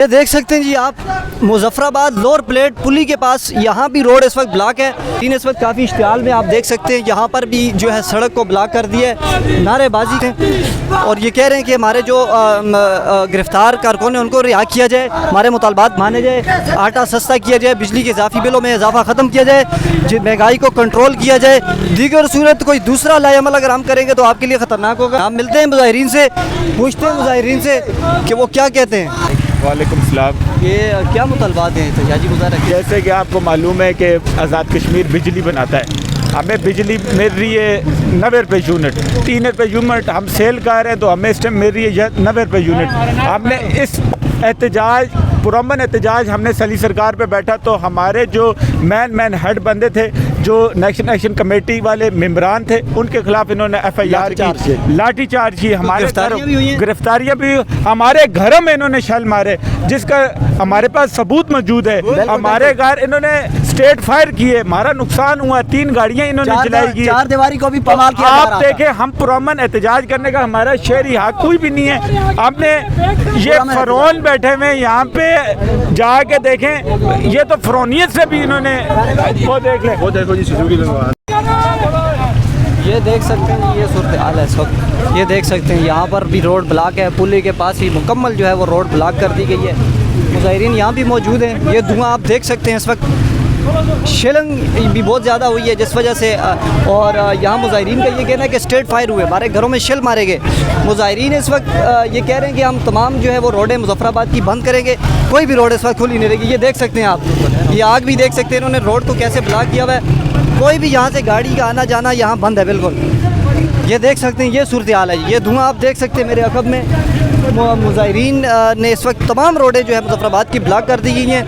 یہ دیکھ سکتے ہیں جی آپ مظفرآباد لور پلیٹ پلی کے پاس یہاں بھی روڈ اس وقت بلاک ہے. اس وقت کافی اشتعال میں آپ دیکھ سکتے ہیں یہاں پر بھی جو ہے سڑک کو بلاک کر دیا ہے, نعرے بازی ہیں اور یہ کہہ رہے ہیں کہ ہمارے جو گرفتار کارکن ہیں ان کو رہا کیا جائے, ہمارے مطالبات مانے جائے, آٹا سستا کیا جائے, بجلی کے اضافی بلوں میں اضافہ ختم کیا جائے, مہنگائی کو کنٹرول کیا جائے. دیگر صورت کوئی دوسرا لائے عمل اگر ہم کریں گے تو آپ کے لیے خطرناک ہوگا. ہم ملتے ہیں مظاہرین سے, پوچھتے ہیں مظاہرین سے کہ وہ کیا کہتے ہیں. وعلیکم السلام. یہ کیا مطالبات ہیں احتجاجی مظاہرہ؟ جیسے کہ آپ کو معلوم ہے کہ آزاد کشمیر بجلی بناتا ہے, ہمیں بجلی مل رہی ہے 90 روپے یونٹ, 3 روپے یونٹ ہم سیل کر رہے ہیں تو ہمیں اس ٹائم مل رہی ہے 90 روپے یونٹ. ہم نے اس احتجاج پرامن احتجاج ہم نے سلی سرکار پہ بیٹھا تو ہمارے جو مین ہیڈ بندے تھے, جو نیشنل ایکشن کمیٹی والے ممبران تھے, ان کے خلاف انہوں نے ایف آئی آر کی, لاٹھی چارج کی, ہمارے گرفتاریاں بھی, ہمارے گھروں میں انہوں نے شل مارے جس کا ہمارے پاس ثبوت موجود ہے. ہمارے گھر انہوں نے اسٹیٹ فائر کیے, ہمارا نقصان ہوا, 3 گاڑیاں انہوں نے جلائی گئی, 4 دیواری کو بھی پامال کیا. آپ دیکھیں ہم پرامن احتجاج کرنے کا ہمارا شہری حق کوئی بھی نہیں ہے. آپ نے یہ فرعون بیٹھے ہوئے یہاں پہ جا کے دیکھیں, یہ تو فرعونیت سے بھی انہوں نے وہ دیکھ لیں, وہ دیکھو جی سیسوری لگوا. یہ دیکھ سکتے ہیں یہ صورتحال ہے اس وقت. یہ دیکھ سکتے ہیں یہاں پر بھی روڈ بلاک ہے, پلی کے پاس ہی مکمل جو ہے وہ روڈ بلاک کر دی گئی ہے. مظاہرین یہاں بھی موجود ہیں. یہ دھواں آپ دیکھ سکتے ہیں اس وقت, شیلنگ بھی بہت زیادہ ہوئی ہے جس وجہ سے, اور یہاں مظاہرین کا یہ کہنا ہے کہ اسٹیٹ فائر ہوئے, ہمارے گھروں میں شیل مارے گئے. مظاہرین اس وقت یہ کہہ رہے ہیں کہ ہم تمام جو ہے وہ روڈیں مظفرآباد کی بند کریں گے, کوئی بھی روڈ اس وقت کھلی نہیں رہے گی. یہ دیکھ سکتے ہیں آپ, یہ آگ بھی دیکھ سکتے ہیں انہوں نے روڈ کو کیسے بلاک کیا ہوا ہے, کوئی بھی یہاں سے گاڑی کا آنا جانا یہاں بند ہے بالکل. یہ دیکھ سکتے ہیں یہ صورتحال ہے. یہ دھواں آپ دیکھ سکتے ہیں میرے عقب میں. مظاہرین نے اس وقت تمام روڈیں جو ہے مظفرآباد کی بلاک کر دی گئی ہیں.